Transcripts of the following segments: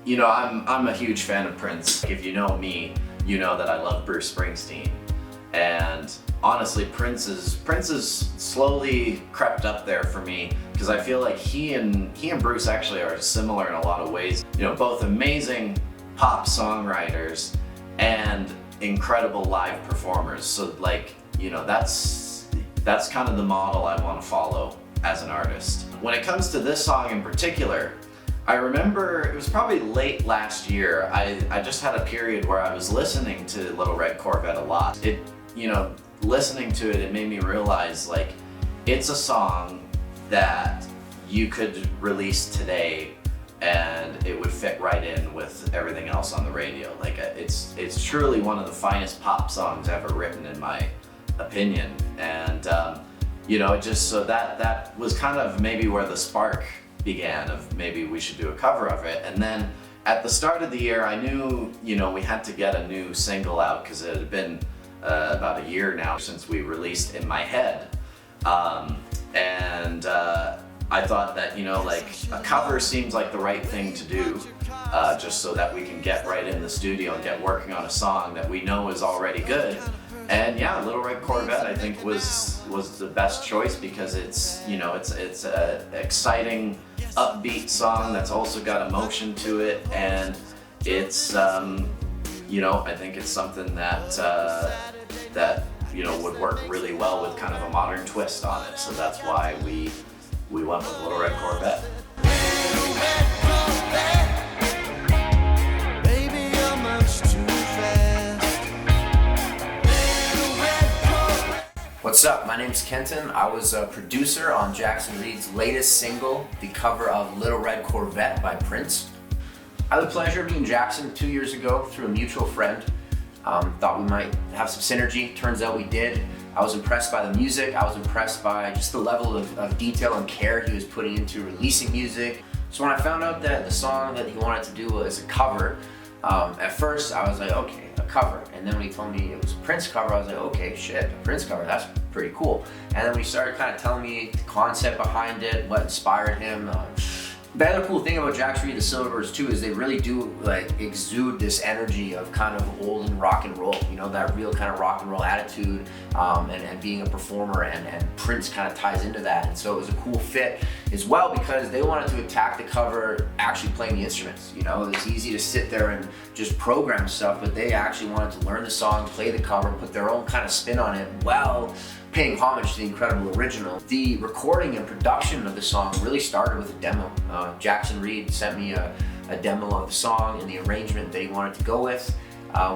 You know, I'm a huge fan of Prince. If you know me, you know that I love Bruce Springsteen. And honestly, Prince has slowly crept up there for me because I feel like he and Bruce actually are similar in a lot of ways. You know, both amazing pop songwriters and incredible live performers. So like, you know, that's kind of the model I want to follow as an artist. When it comes to this song in particular, I remember it was probably late last year. I just had a period where I was listening to Little Red Corvette a lot. You know, listening to it, it made me realize like it's a song that you could release today and it would fit right in with everything else on the radio. Like it's truly one of the finest pop songs ever written in my opinion. And you know, it just, so that was kind of maybe where the spark began of maybe we should do a cover of it. And then at the start of the year, I knew, you know, we had to get a new single out because it had been about a year now since we released In My Head. And I thought that, you know, like a cover seems like the right thing to do, just so that we can get right in the studio and get working on a song that we know is already good. And yeah, Little Red Corvette I think was the best choice because it's, you know, it's a exciting, upbeat song that's also got emotion to it, and it's you know, I think it's something that you know would work really well with kind of a modern twist on it. So that's why we went with Little Red Corvette. What's up? My name's Kenton. I was a producer on Jackson Reed's latest single, the cover of Little Red Corvette by Prince. I had the pleasure of meeting Jackson 2 years ago through a mutual friend. Thought we might have some synergy. Turns out we did. I was impressed by the music. I was impressed by just the level of detail and care he was putting into releasing music. So when I found out that the song that he wanted to do was a cover, at first I was like, okay, a cover. And then when he told me it was a Prince cover, I was like, okay, shit, a Prince cover, that's pretty cool. And then when he started kind of telling me the concept behind it, what inspired him. The other cool thing about Jackson Reed, the Silverbirds too, is they really do like exude this energy of kind of olden rock and roll, you know, that real kind of rock and roll attitude, and being a performer, and Prince kind of ties into that. And so it was a cool fit as well because they wanted to attack the cover actually playing the instruments. You know, it's easy to sit there and just program stuff, but they actually wanted to learn the song, play the cover, put their own kind of spin on it while paying homage to the incredible original. The recording and production of the song really started with a demo. Jackson Reed sent me a demo of the song and the arrangement that he wanted to go with.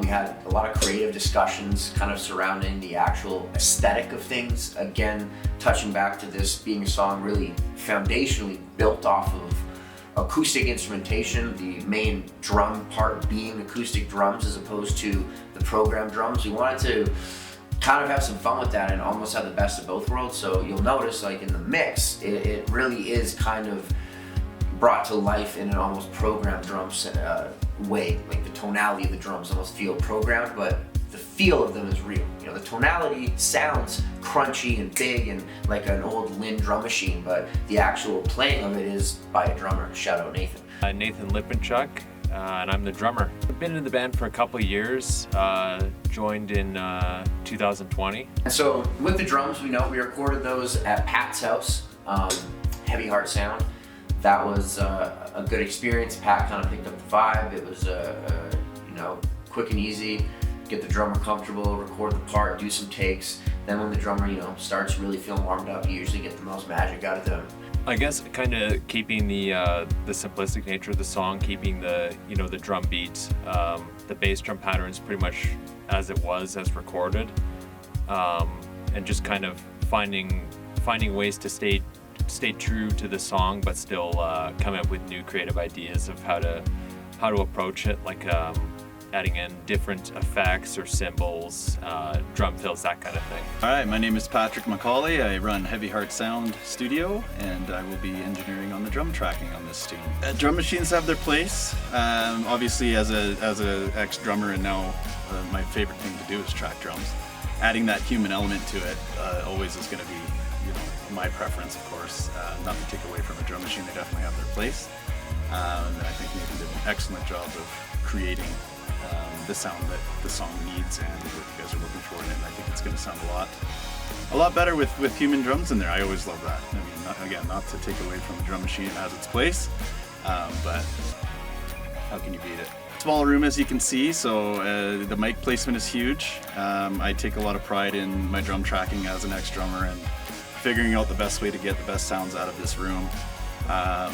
We had a lot of creative discussions kind of surrounding the actual aesthetic of things. Again, touching back to this being a song really foundationally built off of acoustic instrumentation, the main drum part being acoustic drums as opposed to the programmed drums. We wanted to kind of have some fun with that and almost have the best of both worlds. So you'll notice like in the mix, it really is kind of brought to life in an almost programmed drums way. Like the tonality of the drums almost feel programmed, but the feel of them is real. You know, the tonality sounds crunchy and big and like an old Lynn drum machine, but the actual playing of it is by a drummer. Shout out Nathan. Nathan Lipinchuk, and I'm the drummer. I've been in the band for a couple of years, joined in 2020. And so with the drums, we recorded those at Pat's house, Heavy Heart Sound. That was a good experience. Pat kind of picked up the vibe. It was you know, quick and easy. Get the drummer comfortable, record the part, do some takes. Then when the drummer, you know, starts really feeling warmed up, you usually get the most magic out of them. I guess kind of keeping the simplistic nature of the song, keeping the, you know, the drum beat, the bass drum patterns pretty much as it was as recorded, and just kind of finding ways to stay true to the song, but still come up with new creative ideas of how to approach it, like adding in different effects or cymbals, drum fills, that kind of thing. Alright, my name is Patrick Macaulay. I run Heavy Heart Sound Studio, and I will be engineering on the drum tracking on this tune. Drum machines have their place. Obviously, as a ex-drummer, and now my favorite thing to do is track drums. Adding that human element to it always is going to be, you know, my preference, of course. Not to take away from a drum machine, they definitely have their place. And I think Nathan did excellent job of creating the sound that the song needs and what you guys are looking for in it. And I think it's going to sound a lot better with human drums in there. I always love that. I mean, not to take away from the drum machine, it has its place, but how can you beat it? Small room, as you can see, so the mic placement is huge. I take a lot of pride in my drum tracking as an ex-drummer and figuring out the best way to get the best sounds out of this room.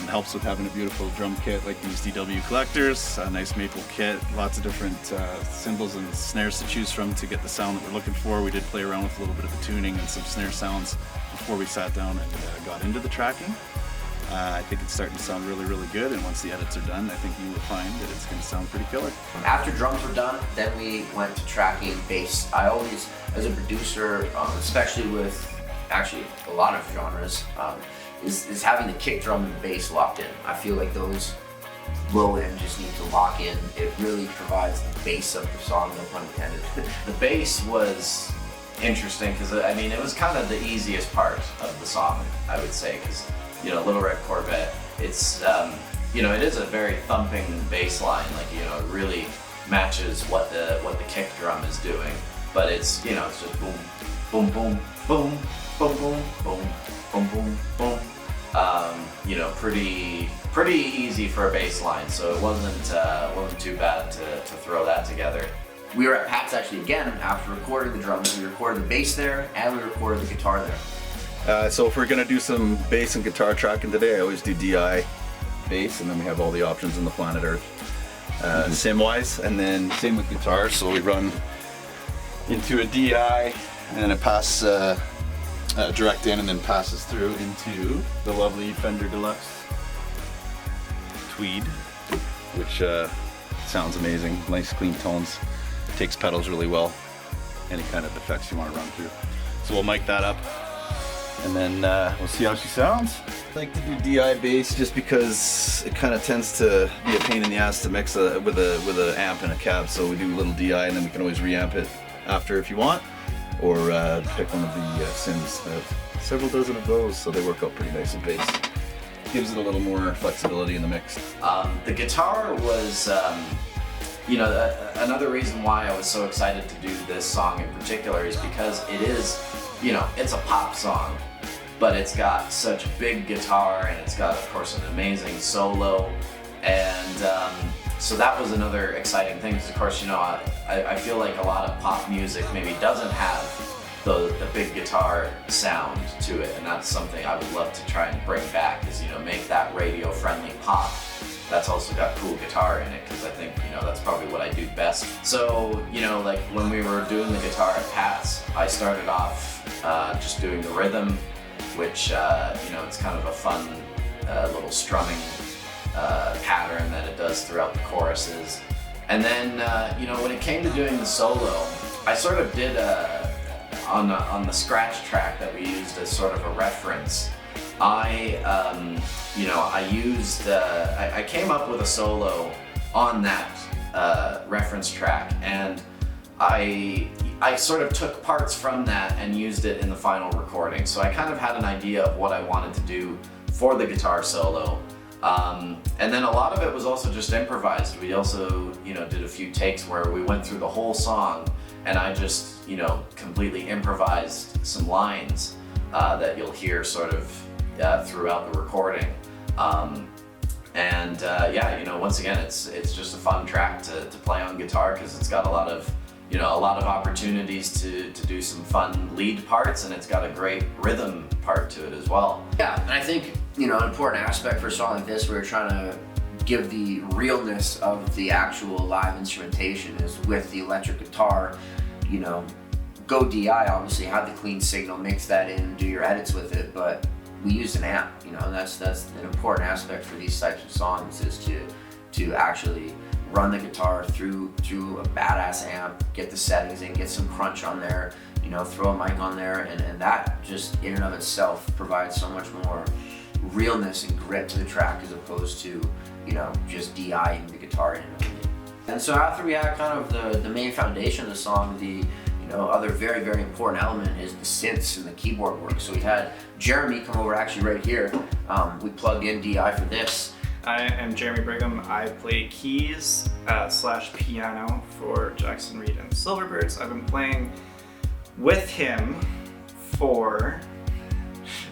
Helps with having a beautiful drum kit like these DW collectors, a nice maple kit, lots of different cymbals and snares to choose from to get the sound that we're looking for. We did play around with a little bit of the tuning and some snare sounds before we sat down and got into the tracking. I think it's starting to sound really, really good, and once the edits are done, I think you will find that it's going to sound pretty killer. After drums were done, then we went to tracking bass. I always, as a producer, especially with actually a lot of genres, is having the kick drum and the bass locked in. I feel like those low end just need to lock in. It really provides the base of the song, no pun intended. The bass was interesting because I mean it was kind of the easiest part of the song, I would say, because Little Red Corvette, it's it is a very thumping bass line, like it really matches what the kick drum is doing, but it's it's just boom, boom, boom, boom, boom, boom, boom, boom, boom, boom. Pretty easy for a bass line, so it wasn't too bad to throw that together. We were at Pat's actually again after recording the drums. We recorded the bass there and we recorded the guitar there. So if we're gonna do some bass and guitar tracking today, I always do DI bass, and then we have all the options in the planet Earth, sim-wise, and then same with guitar. So we run into a DI, and then it passes direct in, and then passes through into the lovely Fender Deluxe Tweed, which sounds amazing. Nice clean tones, takes pedals really well. Any kind of effects you want to run through. So we'll mic that up, and then we'll see how she sounds. I like to do DI bass just because it kind of tends to be a pain in the ass to mix with an amp and a cab. So we do a little DI, and then we can always reamp it after if you want, or pick one of the sims. I have several dozen of those, so they work out pretty nice in bass. Gives it a little more flexibility in the mix. The guitar was, another reason why I was so excited to do this song in particular is because it is, it's a pop song, but it's got such big guitar, and it's got, of course, an amazing solo, and so that was another exciting thing, because of course, I feel like a lot of pop music maybe doesn't have the big guitar sound to it, and that's something I would love to try and bring back, is make that radio-friendly pop that's also got cool guitar in it, because I think that's probably what I do best. So like when we were doing the guitar at Pat's, I started off just doing the rhythm, which it's kind of a fun little strumming pattern that it does throughout the choruses. And then when it came to doing the solo, I sort of did on the scratch track that we used as sort of a reference. I came up with a solo on that reference track, and I sort of took parts from that and used it in the final recording. So I kind of had an idea of what I wanted to do for the guitar solo. And then a lot of it was also just improvised. We also, did a few takes where we went through the whole song, and I just, completely improvised some lines that you'll hear sort of throughout the recording. Once again, it's just a fun track to play on guitar, because it's got a lot of opportunities to do some fun lead parts, and it's got a great rhythm part to it as well. Yeah, and I think, an important aspect for a song like this, we're trying to give the realness of the actual live instrumentation is with the electric guitar, go DI, obviously have the clean signal, mix that in, do your edits with it, but we used an amp, and that's an important aspect for these types of songs, is to actually run the guitar through a badass amp, get the settings in, get some crunch on there, throw a mic on there, and that just in and of itself provides so much more realness and grit to the track, as opposed to just DIing the guitar in. And so after we had kind of the main foundation of the song, the other very, very important element is the synths and the keyboard work. So we had Jeremy come over actually right here. We plugged in DI for this. I am Jeremy Brigham. I play keys slash piano for Jackson Reed and the Silverbirds. I've been playing with him for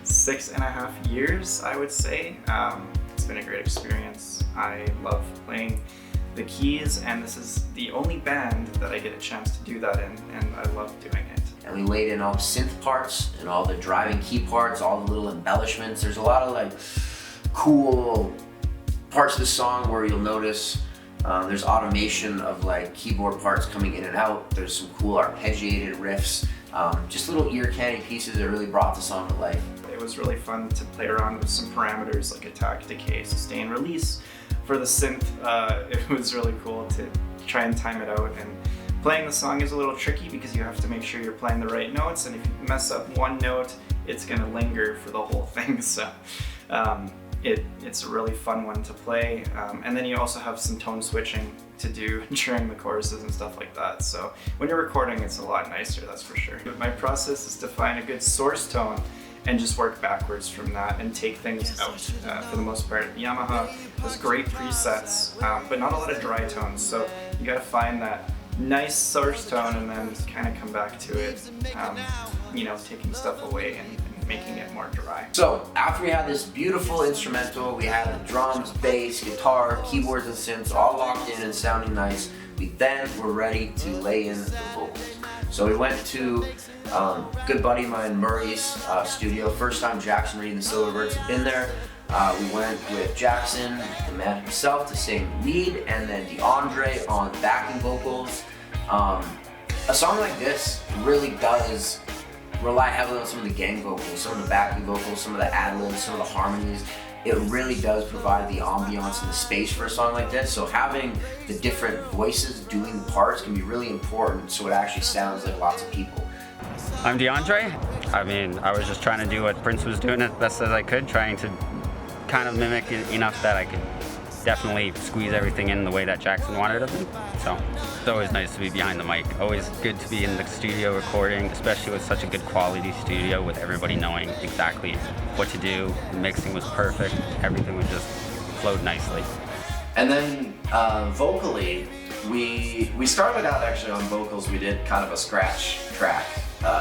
6.5 years, I would say. It's been a great experience. I love playing the keys, and this is the only band that I get a chance to do that in, and I love doing it. And we laid in all the synth parts and all the driving key parts, all the little embellishments. There's a lot of like cool parts of the song where you'll notice there's automation of like keyboard parts coming in and out. There's some cool arpeggiated riffs, just little ear candy pieces that really brought the song to life. It was really fun to play around with some parameters like attack, decay, sustain, release for the synth. It was really cool to try and time it out, and playing the song is a little tricky because you have to make sure you're playing the right notes, and if you mess up one note, it's gonna linger for the whole thing. So it's a really fun one to play. And then you also have some tone switching to do during the choruses and stuff like that. So when you're recording, it's a lot nicer, that's for sure. But my process is to find a good source tone and just work backwards from that and take things out. For the most part, Yamaha has great presets, but not a lot of dry tones. So you gotta find that nice source tone and then kind of come back to it, you know, taking stuff away and making it more dry. So after we had this beautiful instrumental, we had the drums, bass, guitar, keyboards and synths all locked in and sounding nice, we then were ready to lay in the vocals. So we went to good buddy of mine, Murray's studio. First time Jackson Reed and the Silverbirds had been there. We went with Jackson, the man himself, to sing lead, and then DeAndre on backing vocals. A song like this really does rely heavily on some of the gang vocals, some of the backing vocals, some of the ad-libs, some of the harmonies. It really does provide the ambiance and the space for a song like this. So having the different voices doing the parts can be really important so it actually sounds like lots of people. I'm DeAndre. I mean, I was just trying to do what Prince was doing as best as I could, trying to kind of mimic it enough that I could definitely squeeze everything in the way that Jackson wanted of me. So it's always nice to be behind the mic. Always good to be in the studio recording, especially with such a good quality studio with everybody knowing exactly what to do. The mixing was perfect. Everything was just flowed nicely. And then vocally, we started out actually on vocals. We did kind of a scratch track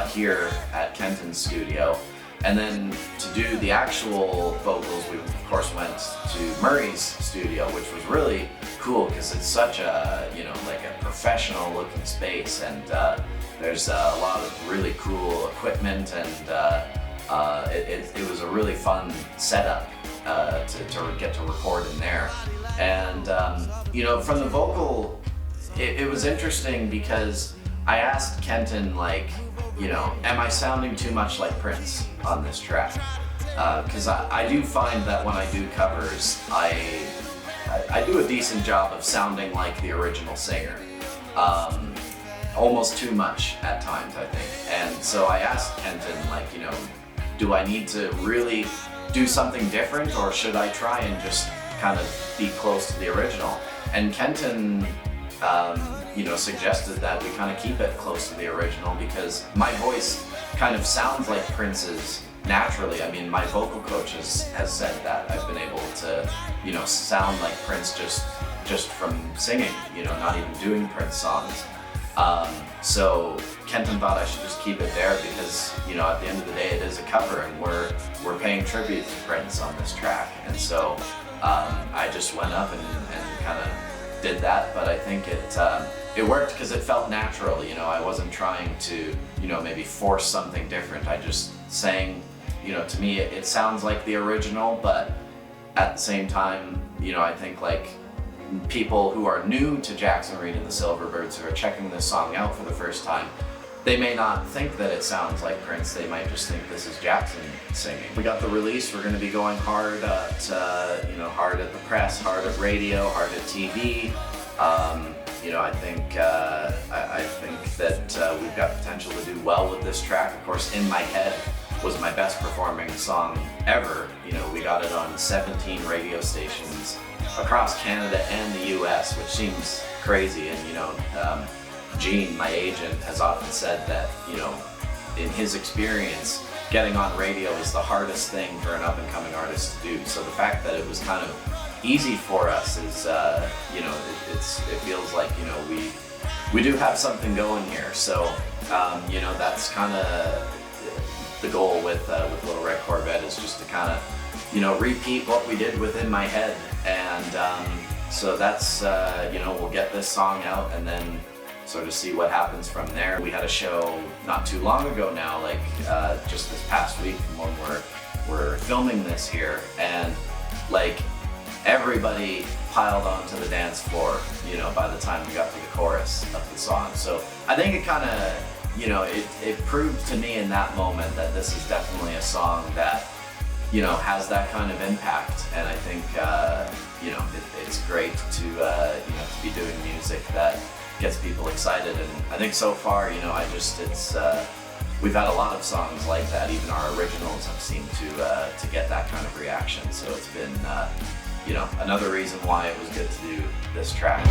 here at Kenton's studio. And then to do the actual vocals, we of course went to Murray's studio, which was really cool because it's such a, you know, like a professional looking space, and there's a lot of really cool equipment, and it was a really fun setup to get to record in there. And you know, from the vocal, it was interesting because I asked Kenton, like, you know, am I sounding too much like Prince on this track? Because I do find that when I do covers, I do a decent job of sounding like the original singer. Almost too much at times, I think. And so I asked Kenton, like, you know, do I need to really do something different, or should I try and just kind of be close to the original? And Kenton you know, suggested that we kind of keep it close to the original because my voice kind of sounds like Prince's naturally. I mean, my vocal coach has said that I've been able to, you know, sound like Prince just from singing, you know, not even doing Prince songs. So Kenton thought I should just keep it there because, you know, at the end of the day it is a cover and we're paying tribute to Prince on this track. And so I just went up and kind of did that, but I think it worked because it felt natural. You know, I wasn't trying to, you know, maybe force something different. I just sang, you know, to me it sounds like the original, but at the same time, you know, I think like people who are new to Jackson Reed and the Silverbirds who are checking this song out for the first time, they may not think that it sounds like Prince. They might just think this is Jackson singing. We got the release. We're going to be going hard at, you know, hard at the press, hard at radio, hard at TV. You know, I think that we've got potential to do well with this track. Of course, In My Head was my best performing song ever. You know, we got it on 17 radio stations across Canada and the US, which seems crazy. And, you know, Gene, my agent, has often said that, you know, in his experience, getting on radio is the hardest thing for an up-and-coming artist to do. So the fact that it was kind of easy for us is, you know, it feels like, you know, we do have something going here. So, you know, that's kind of the goal with Little Red Corvette, is just to kind of, you know, repeat what we did within my head. And so that's, you know, we'll get this song out and then sort of see what happens from there. We had a show not too long ago now, like just this past week when we're filming this here, and like everybody piled onto the dance floor, you know, by the time we got to the chorus of the song. So I think it kind of, you know, it proved to me in that moment that this is definitely a song that, you know, has that kind of impact. And I think, you know, it's great to, you know, to be doing music that gets people excited. And I think so far, you know, we've had a lot of songs like that. Even our originals have seemed to get that kind of reaction. So it's been, you know, another reason why it was good to do this track.